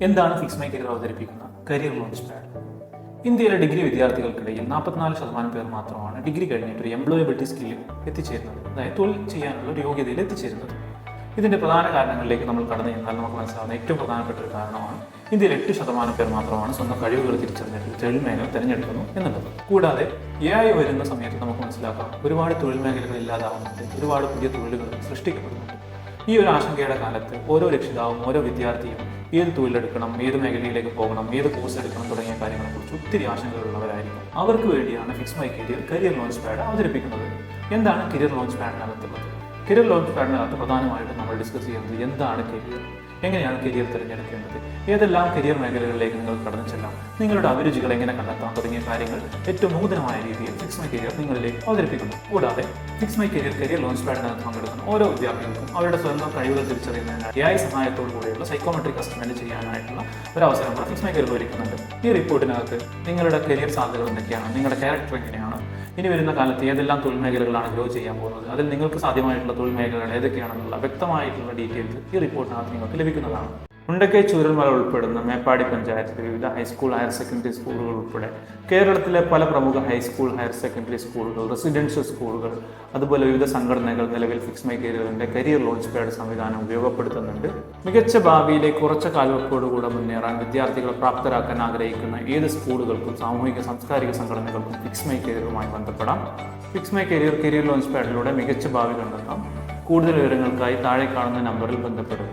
എന്താണ് fix my career അവതരിപ്പിക്കുന്ന career launch pad? ഇന്ത്യയിലെ ഡിഗ്രി വിദ്യാർത്ഥികൾക്കിടയിൽ 44% പേർ മാത്രമാണ് ഡിഗ്രി കഴിഞ്ഞിട്ട് ഒരു എംപ്ലോയബിലിറ്റി സ്കില്ലിൽ എത്തിച്ചേരുന്നത്, അതായത് തൊഴിൽ ചെയ്യാനുള്ള ഒരു യോഗ്യതയിൽ എത്തിച്ചേരുന്നത്. ഇതിന്റെ പ്രധാന കാരണങ്ങളിലേക്ക് നമ്മൾ കടന്നു ചെന്നാൽ നമുക്ക് മനസ്സിലാവുന്ന ഏറ്റവും പ്രധാനപ്പെട്ട ഒരു കാരണമാണ് ഇന്ത്യയിൽ 8% പേർ മാത്രമാണ് സ്വന്തം കഴിവുകൾ തിരിച്ചറിഞ്ഞിട്ട് തൊഴിൽ മേഖല തിരഞ്ഞെടുക്കുന്നു എന്നുള്ളത്. കൂടാതെ AI വരുന്ന സമയത്ത് നമുക്ക് മനസ്സിലാക്കാം ഒരുപാട് തൊഴിൽ മേഖലകൾ ഇല്ലാതാവുന്നുണ്ട്, ഒരുപാട് പുതിയ തൊഴിലുകൾ സൃഷ്ടിക്കപ്പെടുന്നുണ്ട്. ഈ ഒരു ആശങ്കയുടെ കാലത്ത് ഓരോ രക്ഷിതാവും ഓരോ വിദ്യാർത്ഥിയും ഏത് തൊഴിലെടുക്കണം, ഏത് മേഖലയിലേക്ക് പോകണം, ഏത് കോഴ്സ് എടുക്കണം തുടങ്ങിയ കാര്യങ്ങളെക്കുറിച്ച് ഒത്തിരി ആശങ്കകളുള്ളവരായിരിക്കും. അവർക്ക് വേണ്ടിയാണ് fix my career launch pad അവതരിപ്പിക്കുന്നത്. എന്താണ് കരിയർ ലോഞ്ച് പാഡിനകത്തുള്ളത്? കരിയർ ലോഞ്ച് പാഡിനകത്ത് പ്രധാനമായിട്ടും നമ്മൾ ഡിസ്കസ് ചെയ്യുന്നത് എന്താണ് കരിയർ, എങ്ങനെയാണ് കരിയർ തിരഞ്ഞെടുക്കേണ്ടത്, ഏതെല്ലാം കരിയർ മേഖലകളിലേക്ക് നിങ്ങൾ കടന്നു ചെല്ലാം, നിങ്ങളുടെ അഭിരുചികൾ എങ്ങനെ കണ്ടെത്താം തുടങ്ങിയ കാര്യങ്ങൾ ഏറ്റവും നൂതനമായ രീതിയിൽ ഫിക്സ് മൈ കരിയർ നിങ്ങളിലേക്ക് അവതരിപ്പിക്കുന്നു. കൂടാതെ ഫിക്സ് മൈ കരിയർ ലോഞ്ച് പാഡിനകത്ത് പങ്കെടുക്കുന്ന ഓരോ വിദ്യാർത്ഥികൾക്കും അവരുടെ സ്വന്തം കഴിവുകൾ തിരിച്ചറിയുന്നതിന് AI സഹായത്തോടു കൂടിയുള്ള സൈക്കോമെട്രിക് അസസ്മെന്റ് ചെയ്യാനായിട്ടുള്ള ഒരു അവസരം കൂടെ ഫിക്സ് മൈ കരിയർ ഒരുക്കുന്നുണ്ട്. ഈ റിപ്പോർട്ടിനകത്ത് നിങ്ങളുടെ കരിയർ സാധ്യതകൾ എന്തൊക്കെയാണ്, നിങ്ങളുടെ ക്യാരക്ടർ എങ്ങനെയാണ്, ഇനി വരുന്ന കാലത്ത് ഏതെല്ലാം തൊഴിൽ മേഖലകളാണ് ഗ്രോ ചെയ്യാൻ പോകുന്നത്, അതിൽ നിങ്ങൾക്ക് സാധ്യമായിട്ടുള്ള തൊഴിൽ മേഖലകൾ ഏതൊക്കെയാണെന്നുള്ള വ്യക്തമായിട്ടുള്ള ഡീറ്റെയിൽസ് ഈ റിപ്പോർട്ടിനകത്ത് നിങ്ങൾക്ക് ലഭിക്കുന്നതാണ്. മുണ്ടക്കൈ ചൂരൽമല ഉൾപ്പെടുന്ന മേപ്പാടി പഞ്ചായത്തിലെ വിവിധ ഹൈസ്കൂൾ, ഹയർ സെക്കൻഡറി സ്കൂളുകൾ ഉൾപ്പെടെ കേരളത്തിലെ പല പ്രമുഖ ഹൈസ്കൂൾ, ഹയർ സെക്കൻഡറി സ്കൂളുകൾ, റെസിഡൻഷ്യൽ സ്കൂളുകൾ, അതുപോലെ വിവിധ സംഘടനകൾ നിലവിൽ ഫിക്സ് മൈ കരിയറിന്റെ കരിയർ ലോഞ്ച് പാഡ് സംവിധാനം ഉപയോഗപ്പെടുത്തുന്നുണ്ട്. മികച്ച ഭാവിയിലേക്ക് ഉറച്ച കാൽവെപ്പോടുകൂടെ മുന്നേറാൻ വിദ്യാർത്ഥികളെ പ്രാപ്തരാക്കാൻ ആഗ്രഹിക്കുന്ന ഏത് സ്കൂളുകൾക്കും സാമൂഹിക സാംസ്കാരിക സംഘടനകൾക്കും ഫിക്സ് മൈ കരിയറുമായി ബന്ധപ്പെടാം. ഫിക്സ് മൈ കരിയർ ലോഞ്ച് പാഡിലൂടെ മികച്ച ഭാവി കണ്ടെത്താം. കൂടുതൽ വിവരങ്ങൾക്കായി താഴെ കാണുന്ന നമ്പറിൽ ബന്ധപ്പെടുക.